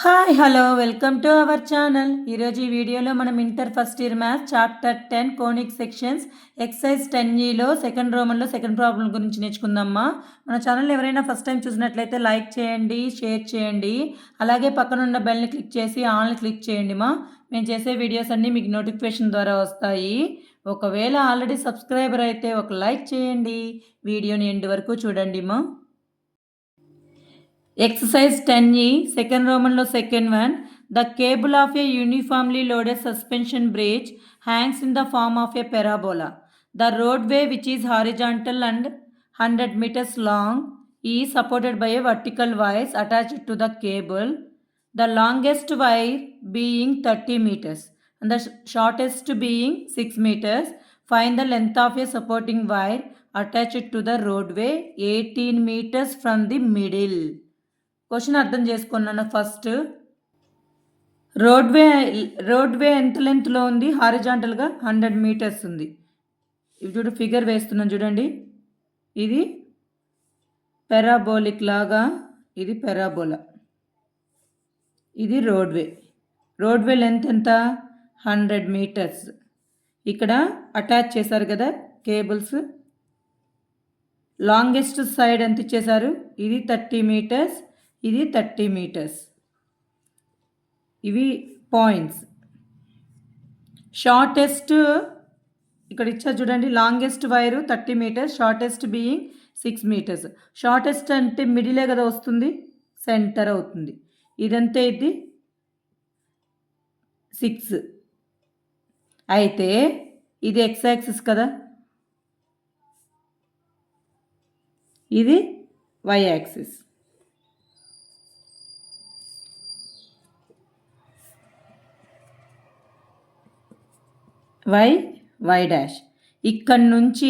Hi hello welcome to our channel. ఈరోజు ఈ వీడియోలో మనం inter first year maths chapter 10 conic sections exercise 10Eలో సెకండ్ రోమన్లో సెకండ్ ప్రాబ్లం గురించి నేర్చుకుందామా. మన ఛానల్ ఎవరైనా ఫస్ట్ టైం చూసినట్లయితే లైక్ చేయండి, షేర్ చేయండి, అలాగే పక్కన ఉన్న బెల్ని క్లిక్ చేసి ఆన్ని క్లిక్ చేయండి మా. మేము చేసే వీడియోస్ అన్నీ మీకు నోటిఫికేషన్ ద్వారా వస్తాయి. ఒకవేళ ఆల్రెడీ సబ్స్క్రైబర్ అయితే ఒక లైక్ చేయండి, వీడియోని ఎండ్ వరకు చూడండి మా. Exercise 10E, second Roman law second one. The cable of a uniformly loaded suspension bridge hangs in the form of a parabola. The roadway, which is horizontal and 100 meters long, is supported by a vertical wires attached to the cable. The longest wire being 30 meters and the shortest being 6 meters. Find the length of a supporting wire attached to the roadway 18 meters from the middle. Question అర్థం చేసుకున్నాను. First roadway ఎంత లెంత్లో ఉంది? హారిజాంటల్గా 100 metres ఉంది. ఇవి చూడు, figure వేస్తున్నాను చూడండి. ఇది పెరాబోలిక్ లాగా, ఇది పెరాబోలా, ఇది రోడ్వే లెంత్ ఎంత? 100 మీటర్స్. ఇక్కడ అటాచ్ చేశారు కదా కేబుల్స్. లాంగెస్ట్ సైడ్ ఎంత ఇచ్చేశారు? ఇది 30 మీటర్స్, ఇది 30 మీటర్స్. ఇవి పాయింట్స్. షార్టెస్ట్ ఇక్కడ ఇచ్చారు చూడండి. Longest wire 30 metres, shortest being 6 meters. Shortest అంటే మిడిలే కదా వస్తుంది, సెంటర్ అవుతుంది. ఇదంతే, ఇది 6. అయితే ఇది ఎక్స్ యాక్సిస్ కదా, ఇది వై యాక్సిస్. Why dash. ఇక్కడ నుంచి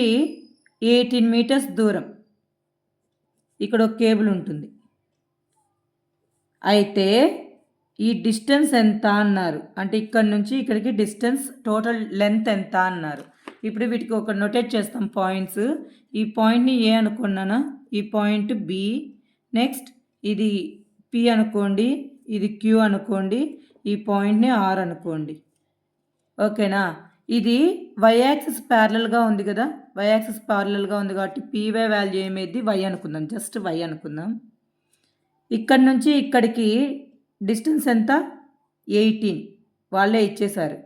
18 మీటర్స్ దూరం ఇక్కడ ఒక కేబుల్ ఉంటుంది. అయితే ఈ డిస్టెన్స్ ఎంత అన్నారు అంటే ఇక్కడ నుంచి ఇక్కడికి డిస్టెన్స్ టోటల్ లెంత్ ఎంత అన్నారు. ఇప్పుడు వీటికి ఒక నోటేట్ చేస్తాం పాయింట్స్. ఈ పాయింట్ని ఏ అనుకున్నానా, ఈ పాయింట్ బి, నెక్స్ట్ ఇది పి అనుకోండి, ఇది క్యూ అనుకోండి, ఈ పాయింట్ని ఆర్ అనుకోండి. ఓకేనా? ఇది వై యాక్సిస్ ప్యారలల్గా ఉంది కదా, వై యాక్సిస్ ప్యారలల్గా ఉంది కాబట్టి పీవై వాల్యూ ఏమైంది? వై అనుకుందాం, జస్ట్ వై అనుకుందాం. ఇక్కడ నుంచి ఇక్కడికి డిస్టెన్స్ ఎంత? 18. వాళ్ళే ఇచ్చేశారు.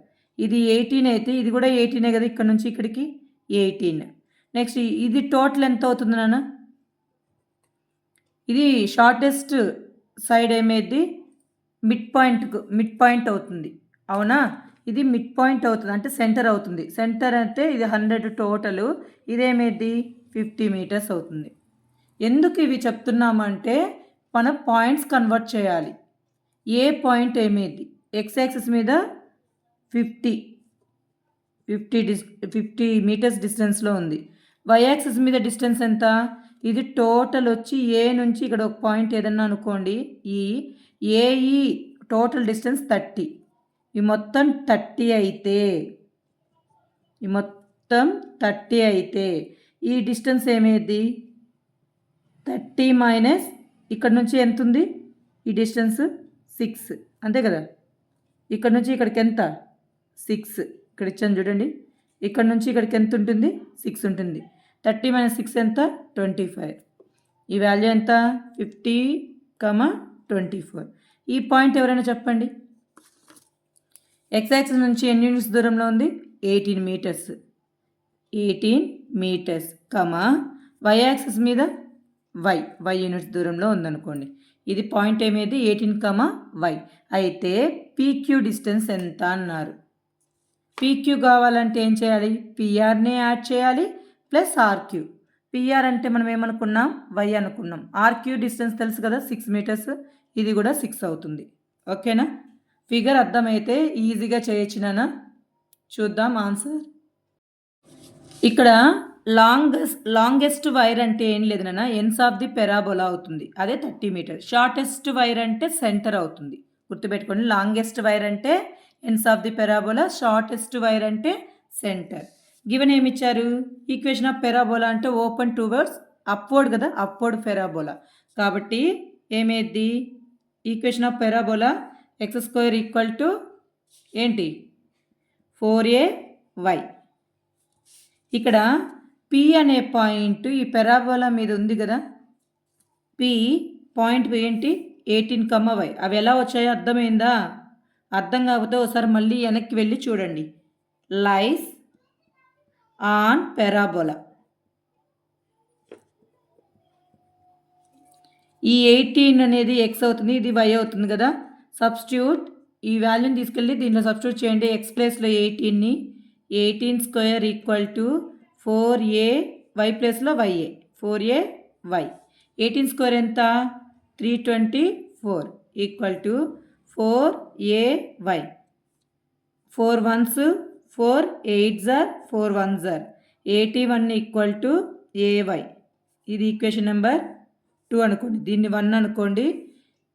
ఇది 18 అయితే ఇది కూడా 18 కదా, ఇక్కడ నుంచి ఇక్కడికి 18. నెక్స్ట్ ఇది టోటల్ ఎంత అవుతుంది నాన్న? ఇది షార్టెస్ట్ సైడ్ ఏమైంది? మిడ్ పాయింట్ అవుతుంది, అవునా? ఇది మిడ్ పాయింట్ అవుతుంది అంటే సెంటర్ అవుతుంది. సెంటర్ అంటే ఇది 100 టోటల్, ఇదేమేది 50 మీటర్స్ అవుతుంది. ఎందుకు ఇవి చెప్తున్నామంటే మనం పాయింట్స్ కన్వర్ట్ చేయాలి. ఏ పాయింట్ ఏమేది? ఎక్స్ యాక్సిస్ మీద 50 మీటర్స్ డిస్టెన్స్లో ఉంది. వై యాక్సిస్ మీద డిస్టెన్స్ ఎంత? ఇది టోటల్ వచ్చి ఏ నుంచి ఇక్కడ ఒక పాయింట్ ఏదన్నా అనుకోండి, ఈ టోటల్ డిస్టెన్స్ 30. ఈ మొత్తం 30 అయితే ఈ డిస్టెన్స్ ఏమేది? 30 మైనస్ ఇక్కడ నుంచి ఎంత ఉంది? ఈ డిస్టెన్స్ 6, అంతే కదా. ఇక్కడ నుంచి ఇక్కడికి ఎంత? 6. ఇక్కడ ఇచ్చాను చూడండి, ఇక్కడ నుంచి ఇక్కడికి ఎంత ఉంటుంది? 6 ఉంటుంది. 30 మైనస్ 6 ఎంత? 25. ఈ వాల్యూ ఎంత? 50, 24. ఈ పాయింట్ ఎవరైనా చెప్పండి. ఎక్స్ యాక్సిస్ నుంచి ఎన్ని యూనిట్స్ దూరంలో ఉంది? 18 మీటర్స్. 18 మీటర్స్, వై యాక్సిస్ మీద వై యూనిట్స్ దూరంలో ఉందనుకోండి. ఇది పాయింట్ ఏమేది? 18, వై. అయితే పీక్యూ డిస్టెన్స్ ఎంత అన్నారు. పీక్యూ కావాలంటే ఏం చేయాలి? పిఆర్నే యాడ్ చేయాలి ప్లస్ ఆర్క్యూ. పిఆర్ అంటే మనం ఏమనుకున్నాం? వై అనుకున్నాం. ఆర్క్యూ డిస్టెన్స్ తెలుసు కదా, 6 మీటర్స్. ఇది కూడా 6 అవుతుంది. ఓకేనా? ఫిగర్ అర్థమైతే ఈజీగా చేయొచ్చునా? చూద్దాం ఆన్సర్. ఇక్కడ లాంగెస్ట్ వైర్ అంటే ఏం లేదు నాన్న, ఎన్స్ ఆఫ్ ది పెరాబోలా అవుతుంది, అదే 30 మీటర్స్. షార్టెస్ట్ వైర్ అంటే సెంటర్ అవుతుంది, గుర్తుపెట్టుకోండి. లాంగెస్ట్ వైర్ అంటే ends of the parabola, shortest wire అంటే సెంటర్. గివెన్ ఏమి ఇచ్చారు? ఈక్వేషన్ ఆఫ్ పెరాబోలా అంటే ఓపెన్ టువర్డ్స్ అప్వర్డ్ కదా, అప్వర్డ్ పెరాబోలా. కాబట్టి ఏమేది? Equation of parabola x square equal to ఏంటి 4ay. ఇక్కడ పి అనే పాయింట్ ఈ పారాబోలా మీద ఉంది కదా, పి పాయింట్ ఏంటి 18, అవి ఎలా వచ్చాయో అర్థమైందా? అర్థం కాకపోతే ఒకసారి మళ్ళీ వెనక్కి వెళ్ళి చూడండి. లైస్ ఆన్ పారాబోలా. ఈ 18 అనేది ఎక్స్ అవుతుంది, ఇది వై అవుతుంది కదా. సబ్స్టిట్యూట్ ఈ వాల్యూని తీసుకెళ్ళి దీంట్లో సబ్స్టిట్యూట్ చేయండి. ఎక్స్ ప్లేస్లో 18ని 18 square equal to 4a, y ప్లేస్లో వైఏ 4ay. 18 స్క్వేర్ ఎంత 324 equal to 4ay. 4 1s 4 8s 4 1s 81 equal to ay. ఇది ఈక్వేషన్ నెంబర్ 2 అనుకోండి. దీన్ని 1 అనుకోండి,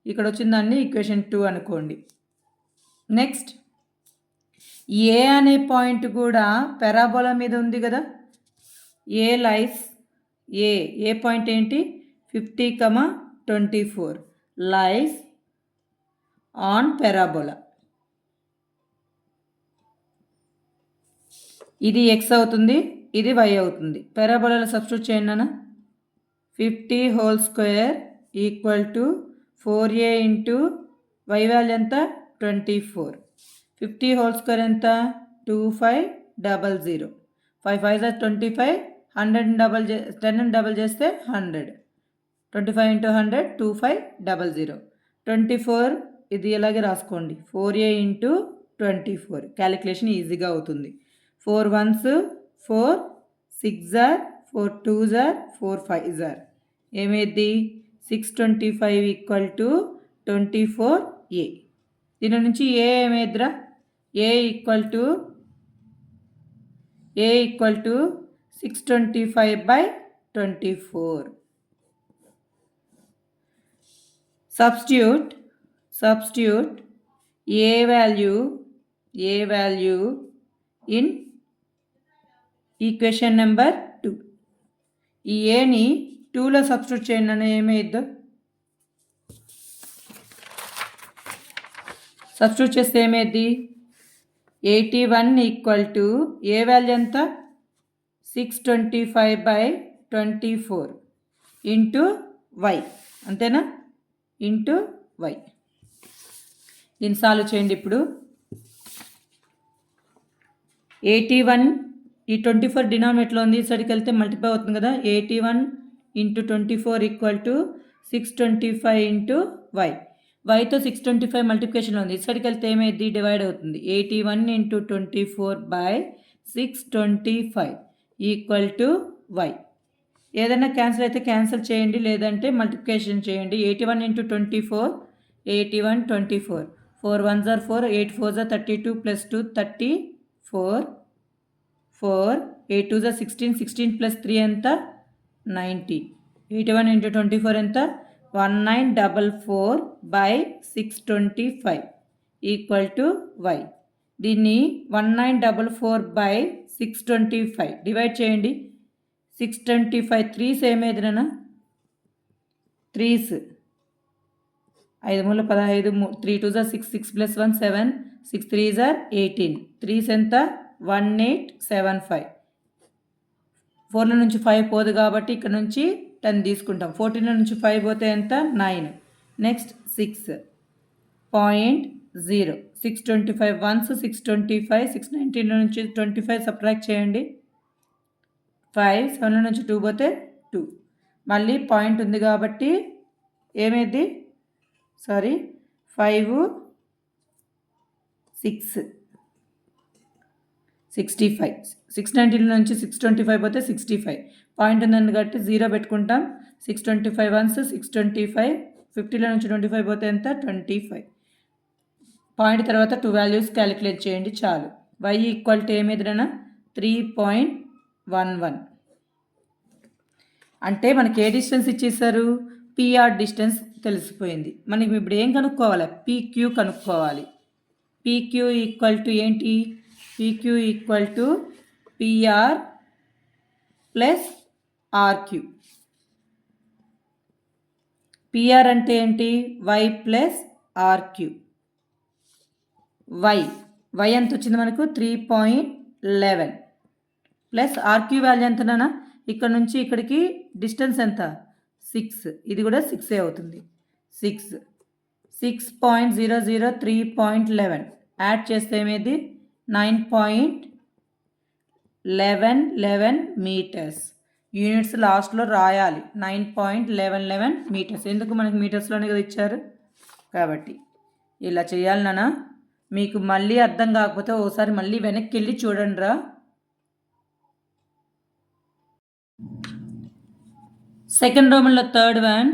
ఇక్కడ వచ్చిన దాన్ని ఈక్వేషన్ 2 అనుకోండి. నెక్స్ట్ ఏ అనే పాయింట్ కూడా పారాబోలా మీద ఉంది కదా. ఏ లైస్ ఏ పాయింట్ ఏంటి 50, 24 లైస్ ఆన్ పారాబోలా. ఇది ఎక్స్ అవుతుంది, ఇది వై అవుతుంది. పారాబోలాలో సబ్స్టిట్యూట్ చేయండి అన్న. 50 whole square equal to 4a into y value ఎంత 24. 50 హోల్ స్క్వేర్ ఎంత 2500. 5 5 25, 100 10 డబల్ చేస్తే 100. 25 ఇంటూ 100 2500. 24 ఇది ఇలాగే రాసుకోండి. 4a ఇంటూ 24 క్యాలిక్యులేషన్ ఈజీగా అవుతుంది. 4 1s 4 6s 4 2s 4 5s ఏమైంది 625 ఈక్వల్ టు 24a. దీని నుంచి ఏ ఏమైద్రా a equal to 625/24. substitute a value in equation number 2. ఈ ఏని 2లో సబ్స్టిట్యూట్ చేయండి అన్న. ఏమైద్దో సబ్స్టిట్యూట్ చేస్తే ఏమైద్ది 81 ఈక్వల్ టు ఏ వాల్యూ ఎంత 625/24 ఇంటూ వై, అంతేనా, ఇంటూ వై. దీన్ని సాల్వ్ చేయండి. ఇప్పుడు 81 ఈ 24 డినామినేట్లో ఉంది, ఈ సైడ్కి వెళ్తే మల్టిప్లై అవుతుంది కదా. 81 into 24 equal to 625 into y. వైతో 625 మల్టిప్లికేషన్లో ఉంది, ఈ సైడ్కి వెళ్తే ఏమైంది డివైడ్ అవుతుంది. 81 ఇంటూ 24/625 ఈక్వల్ టు వై. ఏదైనా క్యాన్సిల్ అయితే క్యాన్సిల్ చేయండి, లేదంటే మల్టిప్లికేషన్ చేయండి. 81 into 24 81 24 4 1s 4 8 4s 32 plus 2 34 4 8 2s 16 16 plus 3 ఎంత 19. 81 ఇంటూ 24 ఎంత 1944/625 ఈక్వల్ టు వై. దీన్ని 1944/625 డివైడ్ చేయండి. 625 3s ఏమైందినా 3s 5 మూల 15 3 2s 6 6 ప్లస్ 1 7 6 3s 18 3s ఎంత 1875. 4లో నుంచి 5 పోదు కాబట్టి ఇక్కడ నుంచి 10 తీసుకుంటాం. 14లో నుంచి 5 పోతే ఎంత 9. నెక్స్ట్ 6.0 625 1s 625 619లో నుంచి 25 సబ్ట్రాక్ట్ చేయండి. 5 7లో నుంచి 2 పోతే 2. మళ్ళీ పాయింట్ ఉంది కాబట్టి ఏమైంది 5 6 65 619 నుంచి 625 పోతే 65. పాయింట్ ఉందని కాబట్టి 0 పెట్టుకుంటాం. 625 1s 625 50లో నుంచి 25 పోతే ఎంత 25. పాయింట్ తర్వాత 2 వాల్యూస్ క్యాలిక్యులేట్ చేయండి చాలు. y ఈక్వల్ టు ఏమిదిరనా 3.11. అంటే మనకి ఏ డిస్టెన్స్ ఇచ్చేసారు పిఆర్ డిస్టెన్స్ తెలిసిపోయింది. మనకి ఇప్పుడు ఏం కనుక్కోవాలి పీక్యూ కనుక్కోవాలి. పీక్యూ ఈక్వల్ టు ఏంటి PQ equal to PR plus RQ. PR అంటే ఏంటి? Why plus RQ. వై ఎంత వచ్చింది మనకు? 3.11 ప్లస్ ఆర్క్యూ వాల్యూ ఎంతనా? ఇక్కడ నుంచి ఇక్కడికి డిస్టెన్స్ ఎంత? 6. ఇది కూడా 6 అవుతుంది. 6.00 3.11 యాడ్ చేస్తే ఏమేది? 9.11 మీటర్స్. యూనిట్స్ లాస్ట్లో రాయాలి. 9.11 మీటర్స్. ఎందుకు? మనకి మీటర్స్లోనే కదా ఇచ్చారు కాబట్టి ఇలా చేయాలి నాన్న. మీకు మళ్ళీ అర్థం కాకపోతే ఓసారి మళ్ళీ వెనక్కి వెళ్ళి చూడండి రా. సెకండ్ రోమన్లో third one,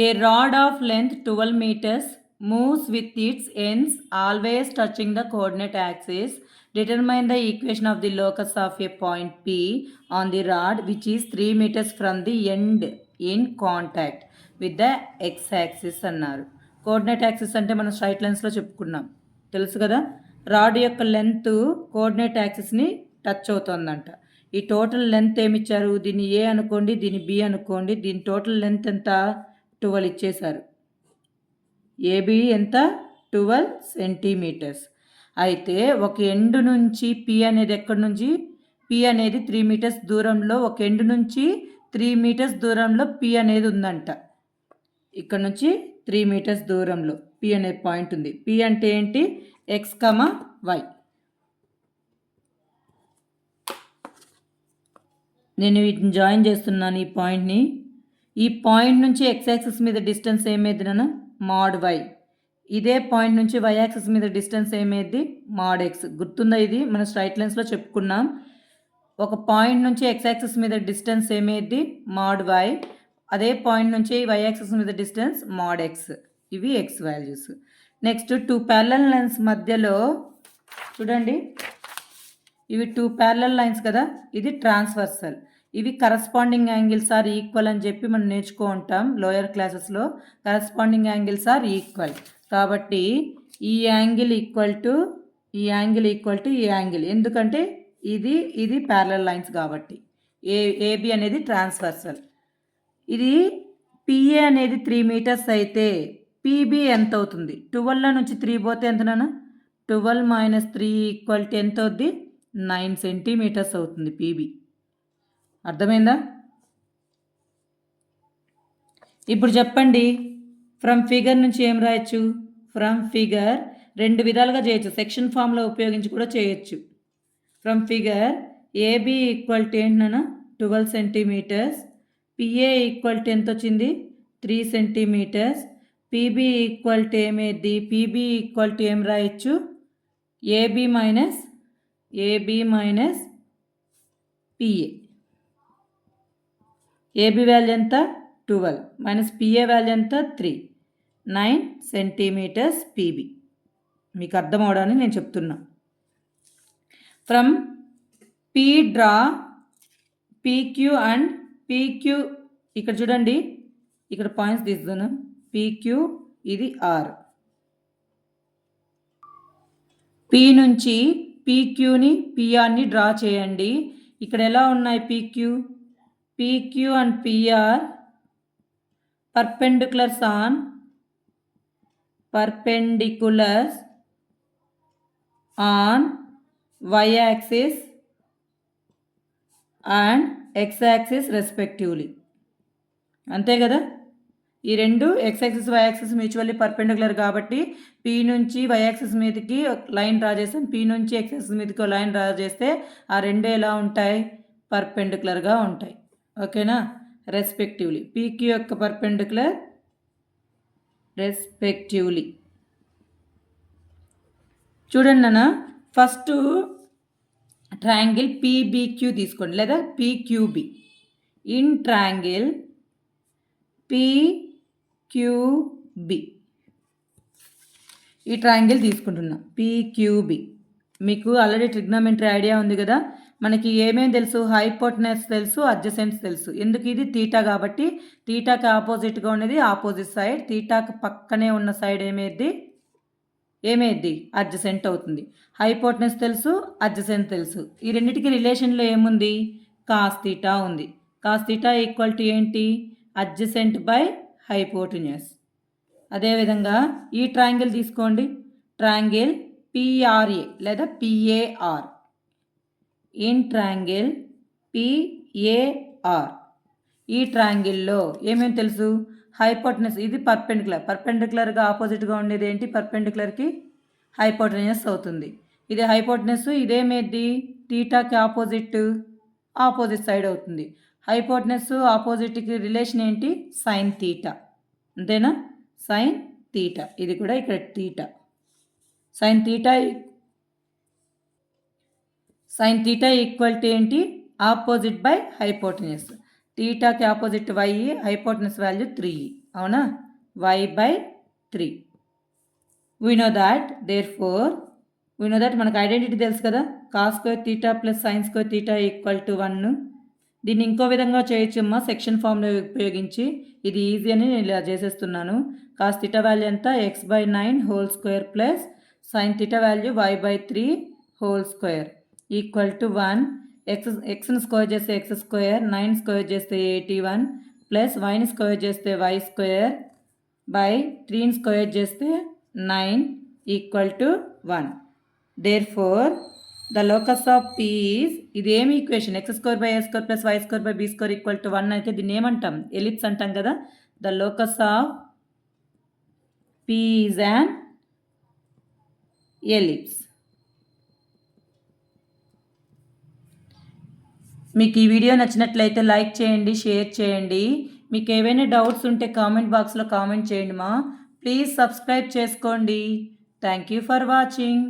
a rod of length 12 meters moves with its ends always touching the coordinate axis. Determine the equation of the locus of a point P on the rod which is 3 meters from the end in contact with the x-axis అన్నారు. Coordinate axis అంటే మనం straight లైన్స్లో చెప్పుకున్నాం, తెలుసు కదా. Rod యొక్క length coordinate యాక్సిస్ని touch అవుతుందంట. ఈ టోటల్ లెంత్ ఏమిచ్చారు? దీన్ని ఏ అనుకోండి, దీన్ని బి అనుకోండి. దీని టోటల్ లెంత్ ఎంత? 12 ఇచ్చేశారు. ఏబి ఎంత? 12 సెంటీమీటర్స్. అయితే ఒక ఎండ్ నుంచి పి అనేది ఎక్కడి నుంచి? పి అనేది 3 meters దూరంలో, ఒక ఎండ్ నుంచి 3 meters దూరంలో పి అనేది ఉందంట. ఇక్కడ నుంచి 3 meters దూరంలో పి అనే పాయింట్ ఉంది. పి అంటే ఏంటి? X, y. నేను వీటిని జాయిన్ చేస్తున్నాను ఈ పాయింట్ని. ఈ పాయింట్ నుంచి ఎక్స్ యాక్సిస్ మీద డిస్టెన్స్ ఏమేది నాన్న? Mod y. ఇదే పాయింట్ నుంచి వై యాక్సిస్ మీద డిస్టెన్స్ ఏమేది? Mod x. గుర్తుందా? ఇది మనం స్ట్రైట్ లైన్స్లో చెప్పుకున్నాం. ఒక పాయింట్ నుంచి ఎక్స్ యాక్సిస్ మీద డిస్టెన్స్ ఏమేది? Mod y. అదే పాయింట్ నుంచి వై యాక్సిస్ మీద డిస్టెన్స్ మాడ్ ఎక్స్. ఇవి x values. Next 2 parallel lines మధ్యలో చూడండి, ఇవి 2 parallel లైన్స్ కదా, ఇది ట్రాన్స్వర్సల్. ఇవి కరస్పాండింగ్ యాంగిల్స్ ఆర్ ఈక్వల్ అని చెప్పి మనం నేర్చుకో ఉంటాం లోయర్ క్లాసెస్లో. కరస్పాండింగ్ యాంగిల్స్ ఆర్ ఈక్వల్ కాబట్టి ఈ యాంగిల్ ఈక్వల్ టు ఈ యాంగిల్ ఈక్వల్ టు ఈ యాంగిల్. ఎందుకంటే ఇది ప్యారలల్ లైన్స్ కాబట్టి. ఏబి అనేది ట్రాన్స్వర్సల్. ఇది పిఏ అనేది 3 meters అయితే పీబీ ఎంత అవుతుంది? 12 నుంచి 3 పోతే ఎంతనా? 12 - 3 ఈక్వల్ టు ఎంత అవుద్ది? 9 centimeters అవుతుంది పీబీ. అర్థమైందా? ఇప్పుడు చెప్పండి, ఫ్రమ్ ఫిగర్ నుంచి ఏం రాయొచ్చు? ఫ్రమ్ ఫిగర్ 2 విధాలుగా చేయొచ్చు. సెక్షన్ ఫామ్లో ఉపయోగించి కూడా చేయొచ్చు. From figure AB equal to ఏంటన్నా? 12 centimeters. పిఏ ఈక్వల్ టు ఎంత వచ్చింది? 3 centimeters. పీబీ ఈక్వల్ టు ఏమేది? పీబీ ఈక్వల్ టు ఏం రాయొచ్చు? AB minus PA. AB value ఎంత? 12 మైనస్ పిఏ వాల్యూ ఎంత? 3. 9 centimeters పీబీ. మీకు అర్థం అవడానికి నేను చెప్తున్నా. From P draw PQ and PQ. ఇక్కడ చూడండి, ఇక్కడ పాయింట్స్ తీస్తున్నాను. పీక్యూ ఇది ఆర్. పీ నుంచి పీక్యూని పిఆర్ని డ్రా చేయండి. ఇక్కడ ఎలా ఉన్నాయి? PQ and PR perpendiculars on y axis and x axis respectively. అంతే కదా? ఈ రెండు x axis y axis mutually perpendicular కాబట్టి పీ నుంచి y axis మీదకి లైన్ డ్రా చేస్తాం, పీ నుంచి x axis మీదకి లైన్ డ్రా చేస్తే ఆ రెండు ఎలా ఉంటాయి? పర్పెండిక్యులర్గా ఉంటాయి. ఓకేనా? రెస్పెక్టివ్లీ. పీక్యూ యొక్క పర్పెండిక్యులర్ రెస్పెక్టివ్లీ. చూడండి నాన్న, ఫస్ట్ ట్రయాంగిల్ పీబీక్యూ తీసుకోండి, లేదా పీక్యూబీ. ఇన్ ట్రయాంగిల్ పీక్యూబీ ఈ ట్రయాంగిల్ తీసుకుంటున్నాం. పీక్యూబీ మీకు ఆల్రెడీ ట్రిగ్నోమెట్రీ ఐడియా ఉంది కదా. మనకి ఏమేమి తెలుసు? హైపోటెనస్ తెలుసు, అడ్జసెంట్స్ తెలుసు. ఎందుకు? ఇది తీటా కాబట్టి తీటాకి ఆపోజిట్గా ఉన్నది ఆపోజిట్ సైడ్. తీటాకి పక్కనే ఉన్న సైడ్ ఏమేది? అడ్జసెంట్ అవుతుంది. హైపోటెనస్ తెలుసు, అడ్జసెంట్ తెలుసు. ఈ రెండింటికి రిలేషన్లో ఏముంది? కాస్ తీటా ఉంది. కాస్ తీటా ఈక్వల్ టు ఏంటి? Adjacent by hypotenuse. అదేవిధంగా ఈ ట్రయాంగిల్ తీసుకోండి, ట్రయాంగిల్ పిఆర్ఏ లేదా పిఏఆర్. ఇన్ ట్రయాంగిల్ పిఏఆర్ ఈ ట్రయాంగిల్లో ఏమేమి తెలుసు? హైపోటెన్యూస్, ఇది పర్పెండిక్యులర్గా ఆపోజిట్గా ఉండేది ఏంటి? పర్పెండిక్యులర్కి హైపోటెన్యూస్ అవుతుంది. ఇది హైపోటెన్యూస్, ఇదేమేది? థీటాకి ఆపోజిట్ సైడ్ అవుతుంది. హైపోటెన్యూస్ ఆపోజిట్కి రిలేషన్ ఏంటి? సైన్ థీటా, అంతేనా? సైన్ థీటా, ఇది కూడా ఇక్కడ theta. Sine theta equal to ఏంటి? Opposite by hypotenuse. థీటాకి ఆపోజిట్ వై, హైపోటెన్యూస్ వాల్యూ 3, అవునా? y by 3. We know that మనకు ఐడెంటిటీ తెలుసు కదా, cos square theta plus sine square theta equal to 1. దీన్ని ఇంకో విధంగా చేయొచ్చమ్మా, సెక్షన్ ఫామ్లో ఉపయోగించి. ఇది ఈజీ అని నేను ఇలా చేసేస్తున్నాను. కాస్ థీటా వాల్యూ ఎంత? x/9 whole square plus sine theta value y/3 whole square equal to 1. ఎక్స్ని స్క్వేర్ చేస్తే ఎక్స్ స్క్వేర్, 9 స్క్వేర్ చేస్తే 81 ప్లస్ వైని స్క్వేర్ చేస్తే వై స్క్వేర్ బై 3ని స్క్వేర్ చేస్తే 9 equal to 1. Therefore, the locus of P is, ఇది ఏమి equation? x square by a square plus y square by b square equal to 1 అయితే దీన్ని ఏమంటాం? ఎలిప్స్ అంటాం కదా. The locus of P is an ellipse. మీకు ఈ వీడియో నచ్చినట్లయితే లైక్ చేయండి, షేర్ చేయండి. మీకు ఏవైనా డౌట్స్ ఉంటే కామెంట్ బాక్స్లో కామెంట్ చేయండి మా. ప్లీజ్ సబ్స్క్రైబ్ చేసుకోండి. Thank you for watching.